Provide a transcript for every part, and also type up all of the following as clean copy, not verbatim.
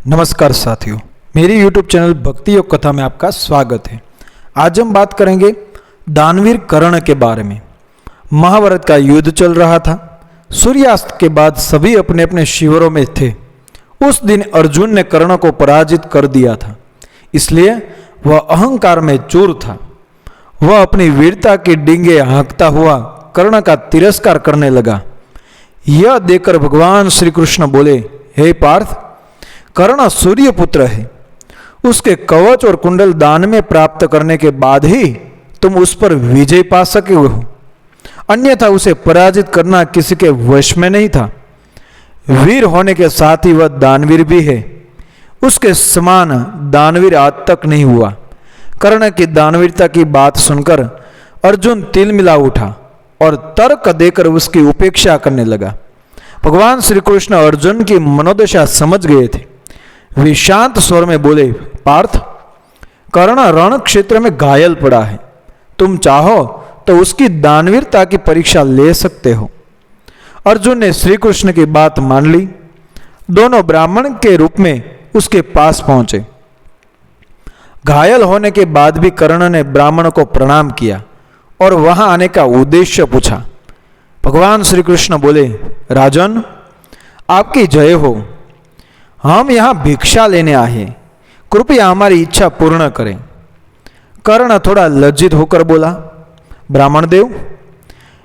नमस्कार साथियों, मेरी YouTube चैनल भक्ति योग कथा में आपका स्वागत है। आज हम बात करेंगे दानवीर कर्ण के बारे में। महाभारत का युद्ध चल रहा था। सूर्यास्त के बाद सभी अपने अपने शिविरों में थे। उस दिन अर्जुन ने कर्ण को पराजित कर दिया था, इसलिए वह अहंकार में चूर था। वह अपनी वीरता की डींगे हाँकता हुआ कर्ण का तिरस्कार करने लगा। यह देखकर भगवान श्री कृष्ण बोले, हे पार्थ, कर्ण सूर्य पुत्र है। उसके कवच और कुंडल दान में प्राप्त करने के बाद ही तुम उस पर विजय पा सके हो, अन्यथा उसे पराजित करना किसी के वश में नहीं था। वीर होने के साथ ही वह दानवीर भी है। उसके समान दानवीर आज तक नहीं हुआ। कर्ण की दानवीरता की बात सुनकर अर्जुन तिलमिला उठा और तर्क देकर उसकी उपेक्षा करने लगा। भगवान श्री कृष्ण अर्जुन की मनोदशा समझ गए थे। वे शांत स्वर में बोले, पार्थ, कर्ण रण क्षेत्र में घायल पड़ा है। तुम चाहो तो उसकी दानवीरता की परीक्षा ले सकते हो। अर्जुन ने श्री कृष्ण की बात मान ली। दोनों ब्राह्मण के रूप में उसके पास पहुंचे। घायल होने के बाद भी कर्ण ने ब्राह्मण को प्रणाम किया और वहां आने का उद्देश्य पूछा। भगवान श्री कृष्ण बोले, राजन, आपकी जय हो। हम यहां भिक्षा लेने आए हैं, कृपया हमारी इच्छा पूर्ण करें। कर्ण थोड़ा लज्जित होकर बोला, ब्राह्मण देव,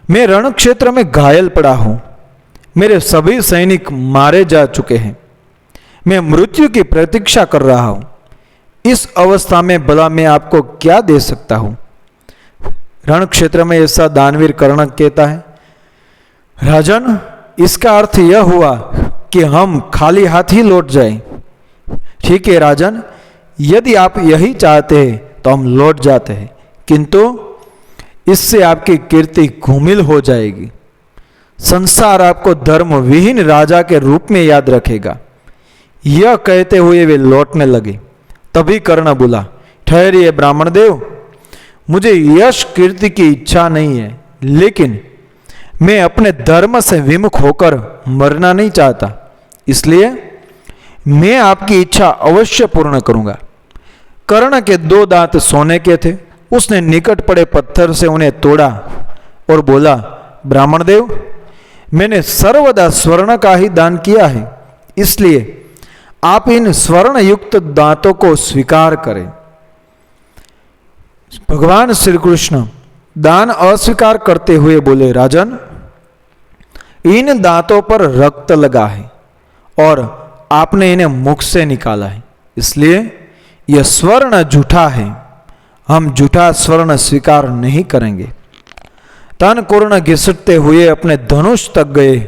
मैं रण क्षेत्र में घायल पड़ा हूं। मेरे सभी सैनिक मारे जा चुके हैं। मैं मृत्यु की प्रतीक्षा कर रहा हूं। इस अवस्था में भला मैं आपको क्या दे सकता हूं? रण क्षेत्र में ऐसा दानवीर कर्ण कहता है, राजन, इसका अर्थ यह हुआ कि हम खाली हाथ ही लौट जाएं। ठीक है राजन, यदि आप यही चाहते हैं तो हम लौट जाते हैं, किंतु इससे आपकी कीर्ति घूमिल हो जाएगी। संसार आपको धर्म विहीन राजा के रूप में याद रखेगा। यह कहते हुए वे लौटने लगे। तभी कर्ण बोला, ठहरिए ब्राह्मण देव, मुझे यश कीर्ति की इच्छा नहीं है, लेकिन मैं अपने धर्म से विमुख होकर मरना नहीं चाहता, इसलिए मैं आपकी इच्छा अवश्य पूर्ण करूंगा। कर्ण के 2 दांत सोने के थे। उसने निकट पड़े पत्थर से उन्हें तोड़ा और बोला, ब्राह्मण देव, मैंने सर्वदा स्वर्ण का ही दान किया है, इसलिए आप इन स्वर्ण युक्त दांतों को स्वीकार करें। भगवान श्री कृष्ण दान अस्वीकार करते हुए बोले, राजन, इन दांतों पर रक्त लगा है और आपने इन्हें मुख से निकाला है, इसलिए यह स्वर्ण झूठा है। हम झूठा स्वर्ण स्वीकार नहीं करेंगे। तन कर्ण घिसटते हुए अपने धनुष तक गए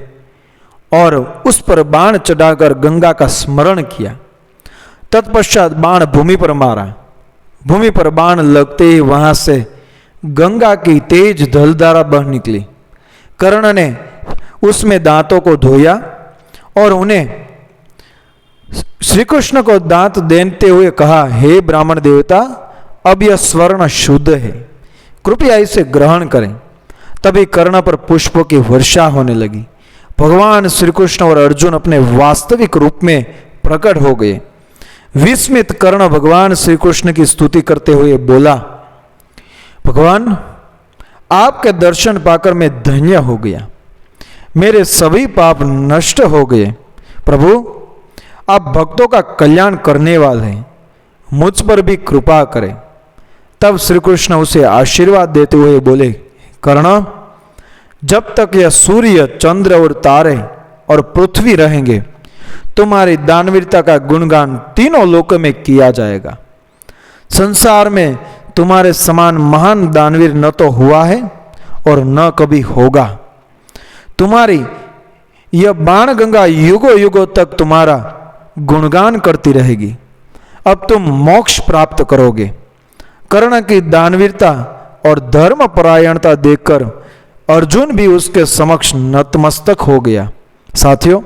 और उस पर बाण चढ़ाकर गंगा का स्मरण किया। तत्पश्चात बाण भूमि पर मारा। भूमि पर बाण लगते ही वहां से गंगा की तेज जलधारा बह निकली। कर्ण ने उसमें दांतों को धोया और उन्हें श्री कृष्ण को दांत देते हुए कहा, हे ब्राह्मण देवता, अब यह स्वर्ण शुद्ध है, कृपया इसे ग्रहण करें। तभी कर्ण पर पुष्पों की वर्षा होने लगी। भगवान श्री कृष्ण और अर्जुन अपने वास्तविक रूप में प्रकट हो गए। विस्मित कर्ण भगवान श्री कृष्ण की स्तुति करते हुए बोला, भगवान, आपके दर्शन पाकर मैं धन्य हो गया। मेरे सभी पाप नष्ट हो गए। प्रभु, आप भक्तों का कल्याण करने वाले हैं, मुझ पर भी कृपा करें। तब श्री कृष्ण उसे आशीर्वाद देते हुए बोले, कर्ण, जब तक यह सूर्य, चंद्र और तारे और पृथ्वी रहेंगे, तुम्हारी दानवीरता का गुणगान तीनों लोकों में किया जाएगा। संसार में तुम्हारे समान महान दानवीर न तो हुआ है और न कभी होगा। तुम्हारी यह बाण गंगा युगों युगों तक तुम्हारा गुणगान करती रहेगी। अब तुम मोक्ष प्राप्त करोगे। कर्ण की दानवीरता और धर्म परायणता देखकर अर्जुन भी उसके समक्ष नतमस्तक हो गया। साथियों,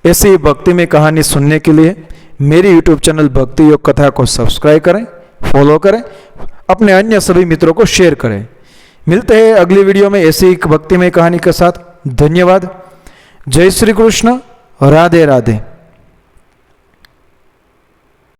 ऐसी भक्ति में कहानी सुनने के लिए मेरी YouTube चैनल भक्ति योग कथा को सब्सक्राइब करें, फॉलो करें, अपने अन्य सभी मित्रों को शेयर करें। मिलते हैं अगली वीडियो में ऐसी एक भक्ति में कहानी के साथ। धन्यवाद। जय श्री कृष्ण। राधे राधे।